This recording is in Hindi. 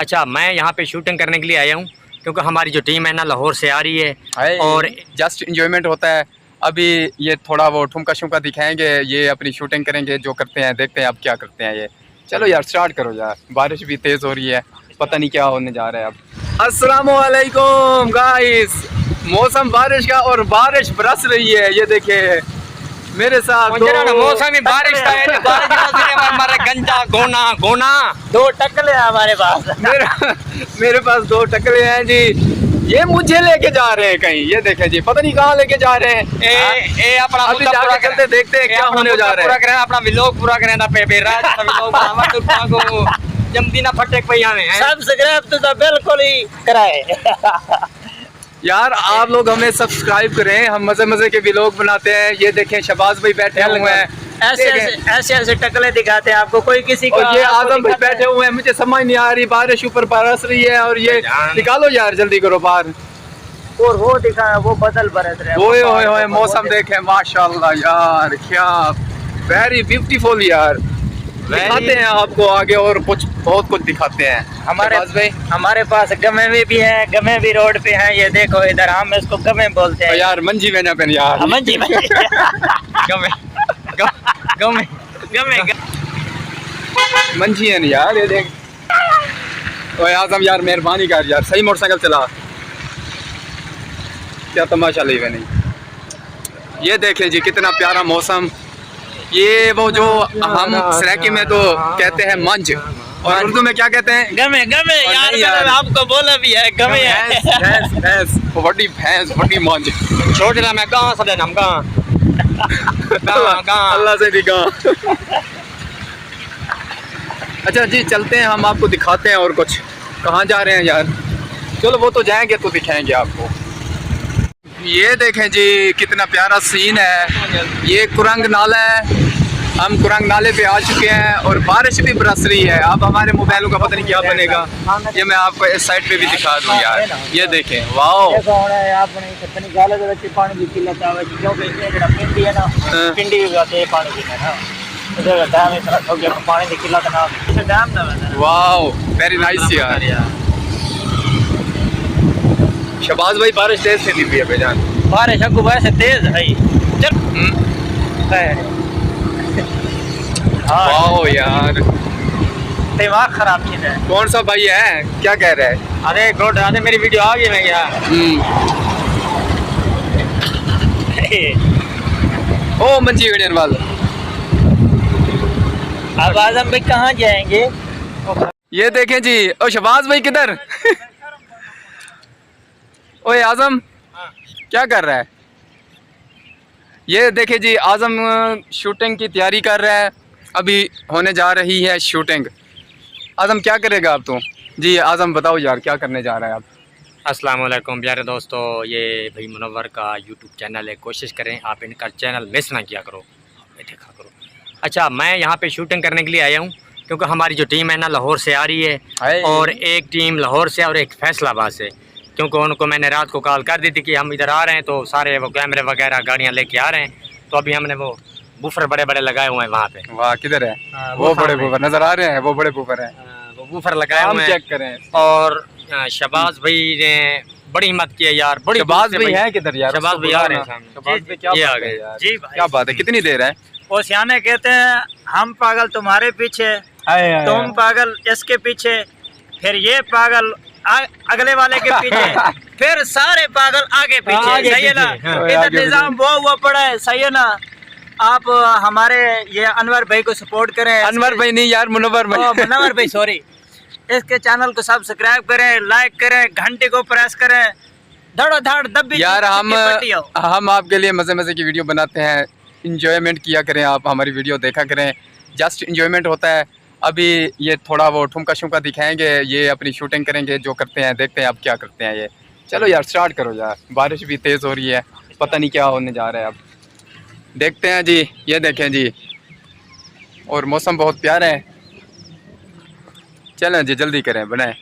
अच्छा, मैं यहाँ पे शूटिंग करने के लिए आया हूँ क्योंकि हमारी जो टीम है ना लाहौर से आ रही है और जस्ट इंजॉयमेंट होता है। अभी ये थोड़ा वो ठुमका शुमका दिखाएंगे, ये अपनी शूटिंग करेंगे जो करते हैं, देखते हैं अब क्या करते हैं ये। चलो यार स्टार्ट करो यार, बारिश भी तेज़ हो रही है, पता नहीं क्या होने जा रहा है अब। अस्सलामुअलैकुम गाइस, मौसम बारिश का और बारिश बरस रही है, ये देखिए मेरे साथ मौसम में बारिश का है, हमारे गंजा गोना गोना दो टकले हैं हमारे पास। मेरे पास दो टकले हैं जी, ये मुझे लेके जा रहे हैं कहीं, ये देखें जी पता नहीं कहाँ लेके जा रहे हैं। ए अपना अभी जाके चलते देखते हैं क्या होने जा रहा है। अपना व्लॉग पूरा करना जमदीना फटे पहिया में सब्सक्राइब तो बिल्कुल ही कराए। यार आप लोग हमें सब्सक्राइब करें, हम मजे मजे के व्लॉग बनाते हैं। ये देखें शबाज भाई बैठे हुए हैं, ऐसे टकले दिखाते हैं आपको, कोई किसी को। और ये आजम भाई बैठे हुए हैं, मुझे समझ नहीं आ रही, बारिश ऊपर बरस रही है और ये निकालो यार जल्दी करो बाहर। और वो दिखा, वो बदल बरस रहे हैं। ओए ओए ओए मौसम देखें माशाल्लाह यार, क्या वेरी ब्यूटीफुल यार। दिखाते हैं आपको आगे और कुछ बहुत कुछ दिखाते हैं। हमारे पास गमे भी हैं, गमे भी रोड पे हैं। ये देखो इधर, हम इसको गमे बोलते हैं यार। मंजी में ना पहन यार, मंजी में गमे गमे गमे मंजी है यार। ये देख ओए आजम यार मेहरबानी कर यार, सही मोटरसाइकिल चला, क्या तमाशा ले नहीं। ये देखें जी कितना प्यारा मौसम। ये वो जो हम सराकी में तो कहते हैं मंज, और उर्दू में क्या कहते हैं? गमे गमे यार, यार आपको बोला भी है गमे है। भैंस भैंस बड़ी भैंस बड़ी मंज। छोड़ देना मैं कहाँ सब नाम कहाँ अल्लाह से भी कहाँ। अच्छा जी चलते हैं, हम आपको दिखाते हैं और कुछ। कहाँ जा रहे हैं यार? चलो वो तो जाएंगे तो दिखाएंगे आपको। ये देखें जी कितना प्यारा सीन है, ये कुरंग नाला है। हम कुरंग नाले पे आ चुके हैं और बारिश भी बरस रही है। अब हमारे मोबाइलों का पता नहीं क्या बनेगा, ये मैं आपको इस साइड पे भी दिखा दूँ यार। ये देखें वाओ, वाओ वेरी नाइस यार। शबाज भाई बारिश तेज से दी हुई है बेजान, बारिश अगू वैसे तेज है। चल वाओ यार, दिमाग खराब चीज है। कौन सा भाई है, क्या कह रहा है? अरे गुड, अरे मेरी वीडियो आ गई मैं क्या? ओ मंजी वीडियन वाल। अब आजम भाई कहाँ जाएंगे? ये देखें जी, ओ शबाज भाई किधर? ओए आजम क्या कर रहा है? ये देखे जी आजम शूटिंग की तैयारी कर रहा है, अभी होने जा रही है शूटिंग। आजम क्या करेगा आप? तो जी आजम बताओ यार क्या करने जा रहा है आप? अस्सलाम वालेकुम प्यारे दोस्तों, ये भाई मुनव्वर का यूट्यूब चैनल है, कोशिश करें आप इनका चैनल मिस ना किया करो, देखा करो। अच्छा, मैं यहाँ पे शूटिंग करने के लिए आया हूँ क्योंकि हमारी जो टीम है ना लाहौर से आ रही है और एक टीम लाहौर से और एक फैसलाबाद से। क्योंकि उनको मैंने रात को कॉल कर दी थी कि हम इधर आ रहे हैं, तो सारे वो कैमरे वगैरह गाड़ियाँ लेके आ रहे हैं, तो अभी हमने वो बूफर बड़े बड़े लगाए हुए हैं वहाँ पे। वाह किधर है? वो बड़े बूफर नजर आ रहे हैं, वो बड़े बूफर हैं, वो बूफर लगाए हुए हैं। चेक करें। और शबाज भाई ने बड़ी हिम्मत की है यार, बड़ी। शबाज भाई है किधर यार? शबाज भाई आ रहे हैं सामने, क्या आ गए यार? जी क्या बात है, कितनी देर है? वो सियाने कहते हैं हम पागल तुम्हारे पीछे, तुम पागल इसके पीछे, फिर ये पागल अगले वाले के पीछे, फिर सारे पागल आगे पीछे। सही है ना? इधर निजाम वो हुआ पड़ा है। सही है ना? आप हमारे ये अनवर भाई को सपोर्ट करें। अनवर भाई नहीं यार, मुनव्वर भाई। मुनव्वर भाई सॉरी। इसके चैनल को सब्सक्राइब करें, लाइक करें, घंटे को प्रेस करें, धड़ो धड़ दबी यार। हम आपके लिए मज़े मज़े की वीडियो बनाते हैं, इंजॉयमेंट किया करें आप, हमारी वीडियो देखा करें, जस्ट इंजॉयमेंट होता है। अभी ये थोड़ा वो ठुमका शुमका दिखाएंगे, ये अपनी शूटिंग करेंगे जो करते हैं, देखते हैं अब क्या करते हैं ये। चलो यार स्टार्ट करो यार, बारिश भी तेज़ हो रही है, पता नहीं क्या होने जा रहा है अब, देखते हैं जी। ये देखें जी, और मौसम बहुत प्यारा है। चलें जी जल्दी करें बनाएं।